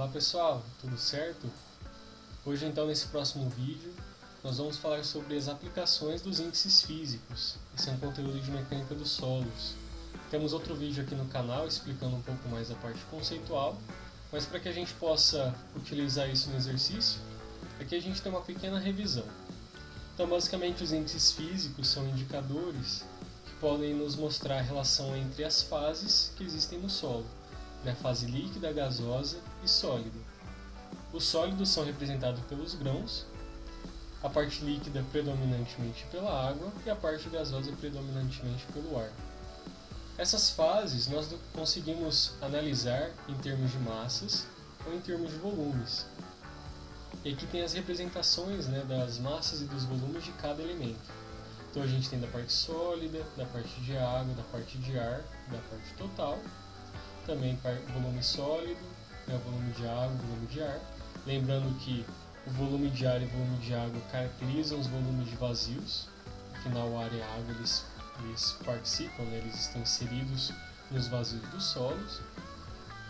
Olá pessoal, tudo certo? Hoje então nesse próximo vídeo nós vamos falar sobre as aplicações dos índices físicos. Esse é um conteúdo de mecânica dos solos. Temos outro vídeo aqui no canal explicando um pouco mais a parte conceitual, mas para que a gente possa utilizar isso no exercício, aqui a gente tem uma pequena revisão. Então basicamente os índices físicos são indicadores que podem nos mostrar a relação entre as fases que existem no solo, na fase líquida, gasosa e sólida. Os sólidos são representados pelos grãos, a parte líquida predominantemente pela água e a parte gasosa predominantemente pelo ar. Essas fases nós conseguimos analisar em termos de massas ou em termos de volumes. E aqui tem as representações, das massas e dos volumes de cada elemento. Então a gente tem da parte sólida, da parte de água, da parte de ar, da parte total. Também volume sólido, volume de água, volume de ar. Lembrando que o volume de ar e o volume de água caracterizam os volumes de vazios. Afinal, o ar e a água eles participam, eles estão inseridos nos vazios dos solos.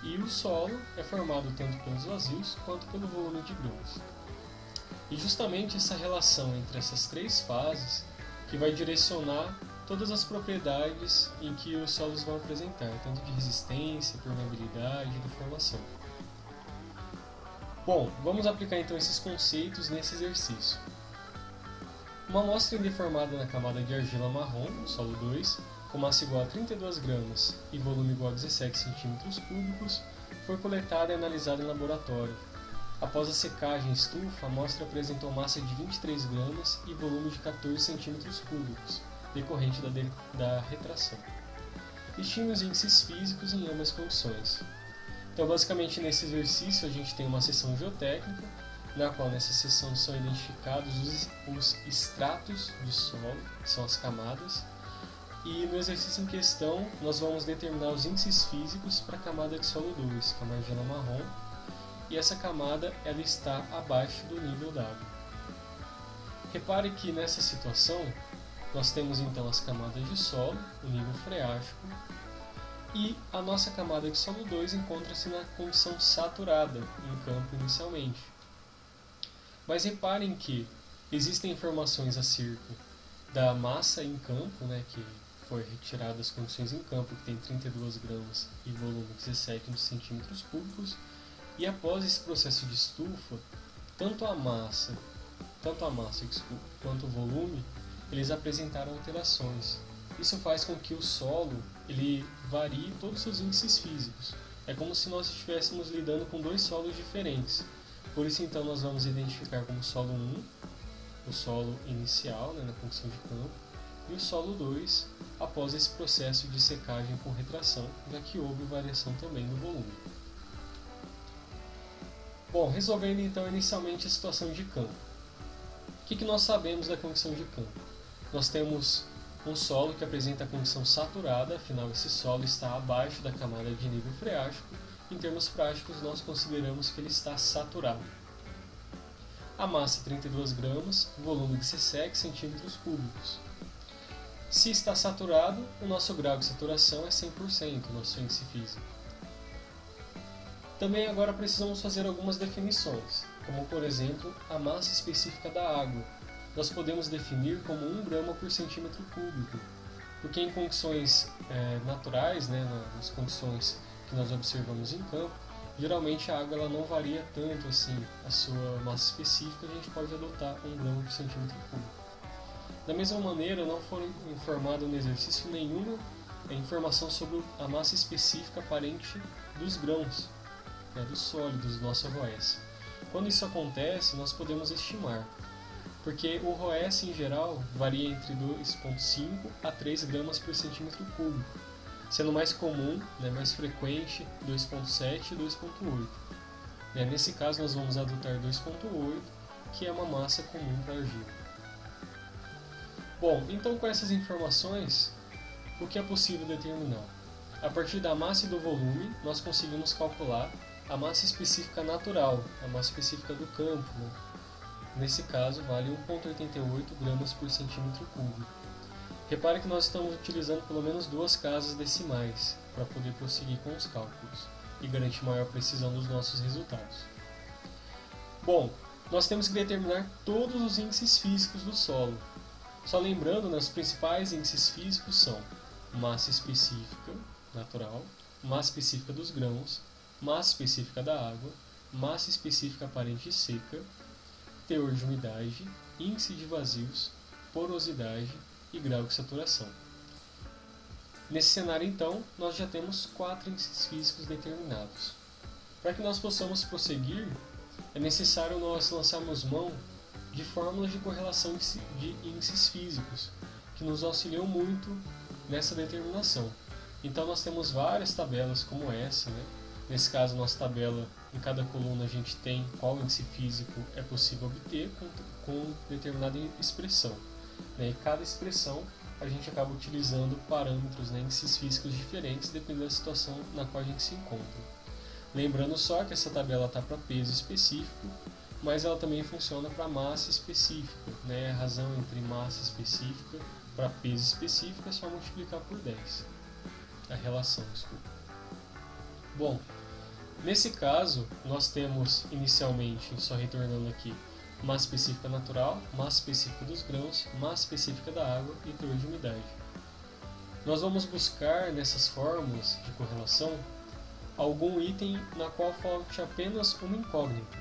E o solo é formado tanto pelos vazios quanto pelo volume de grãos. E justamente essa relação entre essas três fases que vai direcionar todas as propriedades em que os solos vão apresentar, tanto de resistência, permeabilidade e deformação. Bom, vamos aplicar então esses conceitos nesse exercício. Uma amostra indeformada na camada de argila marrom, solo 2, com massa igual a 32 gramas e volume igual a 17 cm3, foi coletada e analisada em laboratório. Após a secagem em estufa, a amostra apresentou massa de 23 gramas e volume de 14 cm3, decorrente da retração. Estime os índices físicos em ambas condições. Então, basicamente, nesse exercício a gente tem uma seção geotécnica, na qual nessa seção são identificados os estratos de solo, que são as camadas, e no exercício em questão nós vamos determinar os índices físicos para a camada de solo 2, que é uma argila marrom, e essa camada ela está abaixo do nível da água. Repare que nessa situação nós temos então as camadas de solo, o nível freático, e a nossa camada de solo 2 encontra-se na condição saturada em campo inicialmente. Mas reparem que existem informações acerca da massa em campo, que foi retirada das condições em campo, que tem 32 gramas e volume 17 cm3, e após esse processo de estufa, tanto a massa quanto o volume, eles apresentaram alterações. Isso faz com que o solo ele varie todos os seus índices físicos. É como se nós estivéssemos lidando com dois solos diferentes. Por isso, então, nós vamos identificar como solo 1, o solo inicial, na condição de campo, e o solo 2, após esse processo de secagem com retração, já que houve variação também do volume. Bom, resolvendo então inicialmente a situação de campo. O que nós sabemos da condição de campo? Nós temos um solo que apresenta a condição saturada, afinal esse solo está abaixo da camada de nível freático. Em termos práticos, nós consideramos que ele está saturado. A massa 32 gramas, volume 17 cm3. Se está saturado, o nosso grau de saturação é 100%, o nosso índice físico. Também agora precisamos fazer algumas definições, como por exemplo a massa específica da água. Nós podemos definir como 1 grama por centímetro cúbico, porque em condições naturais, nas condições que nós observamos em campo, geralmente a água ela não varia tanto assim a sua massa específica, a gente pode adotar 1 grama por centímetro cúbico. Da mesma maneira, não foi informado no exercício nenhuma informação sobre a massa específica aparente dos grãos, dos sólidos do nosso ROS. Quando isso acontece, nós podemos estimar, porque o ROS em geral varia entre 2,5 a 3 gramas por centímetro cúbico, sendo mais comum, mais frequente, 2,7 e 2,8. Nesse caso nós vamos adotar 2,8, que é uma massa comum para argila. Bom, então com essas informações, o que é possível determinar? A partir da massa e do volume, nós conseguimos calcular a massa específica natural, a massa específica do campo. Nesse caso, vale 1,88 gramas por centímetro cúbico. Repare que nós estamos utilizando pelo menos duas casas decimais para poder prosseguir com os cálculos. e garantir maior precisão dos nossos resultados. Bom, nós temos que determinar todos os índices físicos do solo. Só lembrando, os principais índices físicos são massa específica natural, massa específica dos grãos, massa específica da água, massa específica aparente e seca, teor de umidade, índice de vazios, porosidade e grau de saturação. Nesse cenário, então, nós já temos 4 índices físicos determinados. Para que nós possamos prosseguir, é necessário nós lançarmos mão de fórmulas de correlação de índices físicos, que nos auxiliam muito nessa determinação. Então nós temos várias tabelas como essa, né? Nesse caso, nossa tabela, em cada coluna a gente tem qual índice físico é possível obter com determinada expressão, né? E cada expressão a gente acaba utilizando parâmetros, né, índices físicos diferentes dependendo da situação na qual a gente se encontra. Lembrando só que essa tabela está para peso específico, mas ela também funciona para massa específica, né? A razão entre massa específica para peso específico é só multiplicar por 10. A relação, desculpa. Bom, nesse caso, nós temos inicialmente, só retornando aqui, massa específica natural, massa específica dos grãos, massa específica da água e teor de umidade. Nós vamos buscar nessas fórmulas de correlação algum item na qual falte apenas uma incógnita.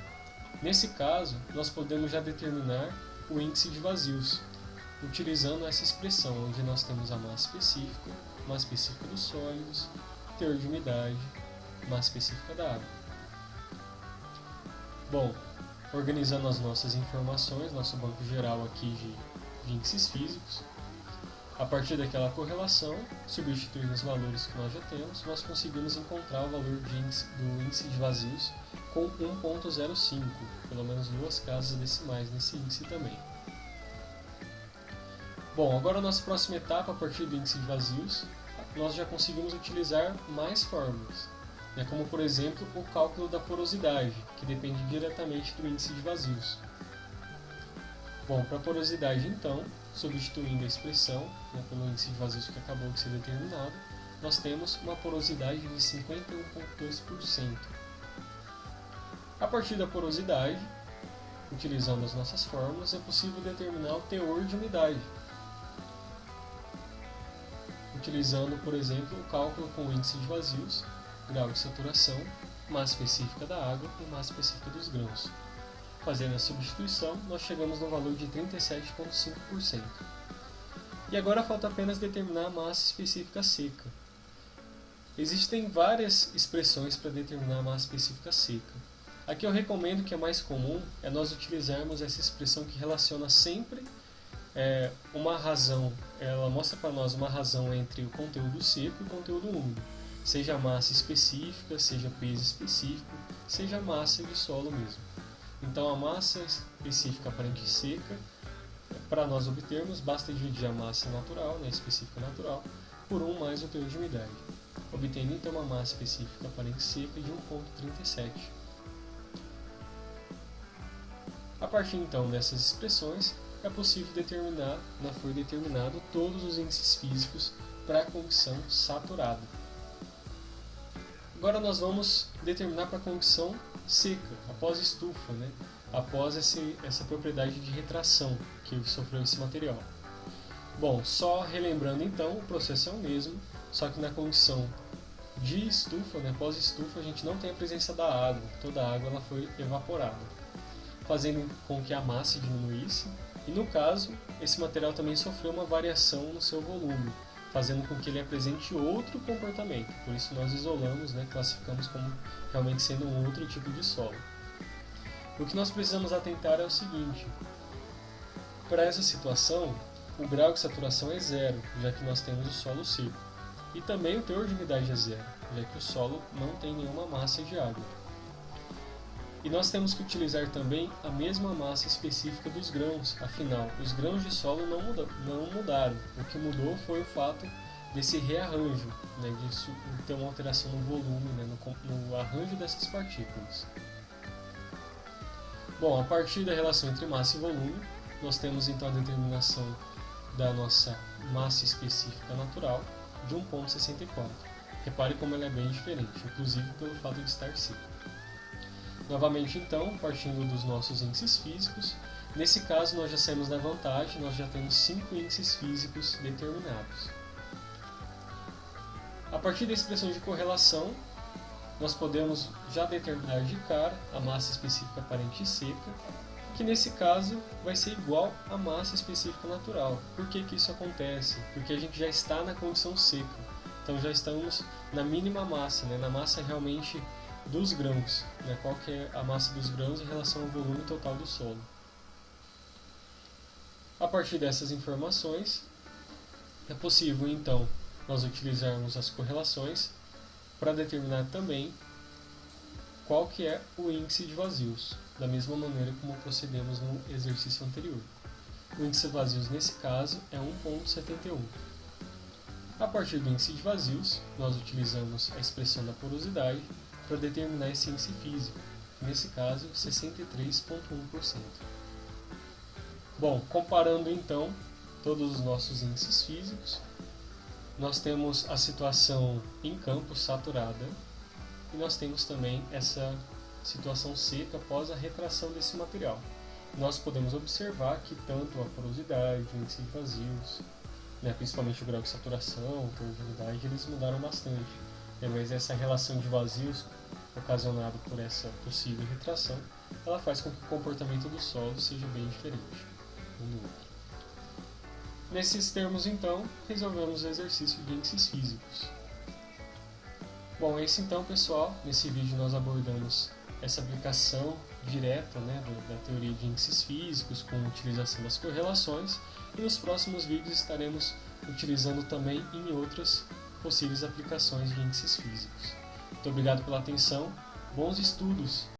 Nesse caso, nós podemos já determinar o índice de vazios, utilizando essa expressão, onde nós temos a massa específica dos sólidos, teor de umidade, massa específica da água. Bom, organizando as nossas informações, nosso banco geral aqui de índices físicos, a partir daquela correlação, substituindo os valores que nós já temos, nós conseguimos encontrar o valor do índice de vazios com 1.05, pelo menos 2 casas decimais nesse índice também. Bom, agora a nossa próxima etapa, a partir do índice de vazios, nós já conseguimos utilizar mais fórmulas, né, como por exemplo o cálculo da porosidade, que depende diretamente do índice de vazios. Bom, para a porosidade então, substituindo a expressão, né, pelo índice de vazios que acabou de ser determinado, nós temos uma porosidade de 51,2%. A partir da porosidade, utilizando as nossas fórmulas, é possível determinar o teor de umidade, utilizando, por exemplo, o cálculo com o índice de vazios, grau de saturação, massa específica da água e massa específica dos grãos. Fazendo a substituição, nós chegamos no valor de 37,5%. E agora falta apenas determinar a massa específica seca. Existem várias expressões para determinar a massa específica seca. Aqui eu recomendo que a mais comum é nós utilizarmos essa expressão que relaciona sempre uma razão, ela mostra para nós uma razão entre o conteúdo seco e o conteúdo úmido, seja massa específica, seja peso específico, seja massa de solo mesmo. Então a massa específica aparente seca, para nós obtermos, basta dividir a massa natural, né, específica natural, por 1 mais o teor de umidade, obtendo então uma massa específica aparente seca de 1,37. A partir então dessas expressões, é possível determinar, foi determinado todos os índices físicos para a condição saturada. Agora nós vamos determinar para a condição seca, após estufa, né? Após essa propriedade de retração que sofreu esse material. Bom, só relembrando então, o processo é o mesmo, só que na condição de estufa, né, pós-estufa, a gente não tem a presença da água, toda a água ela foi evaporada, fazendo com que a massa diminuísse, e no caso, esse material também sofreu uma variação no seu volume, fazendo com que ele apresente outro comportamento. Por isso nós isolamos, né, classificamos como realmente sendo um outro tipo de solo. O que nós precisamos atentar é o seguinte: para essa situação, o grau de saturação é 0, já que nós temos o solo seco, e também o teor de umidade é 0, já que o solo não tem nenhuma massa de água. E nós temos que utilizar também a mesma massa específica dos grãos, afinal, os grãos de solo não mudaram. O que mudou foi o fato desse rearranjo, né, de ter uma alteração no volume, né, no arranjo dessas partículas. Bom, a partir da relação entre massa e volume, nós temos então a determinação da nossa massa específica natural de 1,64. Repare como ela é bem diferente, inclusive pelo fato de estar seca. Novamente então, partindo dos nossos índices físicos, nesse caso nós já saímos na vantagem, nós já temos 5 índices físicos determinados. A partir da expressão de correlação, nós podemos já determinar de cara a massa específica aparente e seca, que nesse caso vai ser igual à massa específica natural. Por que isso acontece? Porque a gente já está na condição seca, então já estamos na mínima massa, na massa realmente dos grãos, qual que é a massa dos grãos em relação ao volume total do solo. A partir dessas informações, é possível então nós utilizarmos as correlações para determinar também qual que é o índice de vazios, da mesma maneira como procedemos no exercício anterior. O índice de vazios nesse caso é 1,71. A partir do índice de vazios, nós utilizamos a expressão da porosidade para determinar esse índice físico, nesse caso 63,1%. Bom, comparando então todos os nossos índices físicos, nós temos a situação em campo saturada e nós temos também essa situação seca após a retração desse material. Nós podemos observar que tanto a porosidade, o índice de vazios, principalmente o grau de saturação, a turgidade, eles mudaram bastante. Mas essa relação de vazios ocasionada por essa possível retração, ela faz com que o comportamento do solo seja bem diferente um do outro. Nesses termos, então, resolvemos o exercício de índices físicos. Bom, é isso então, pessoal. Nesse vídeo nós abordamos essa aplicação direta da teoria de índices físicos com a utilização das correlações, e nos próximos vídeos estaremos utilizando também em outras possíveis aplicações de índices físicos. Muito obrigado pela atenção, bons estudos!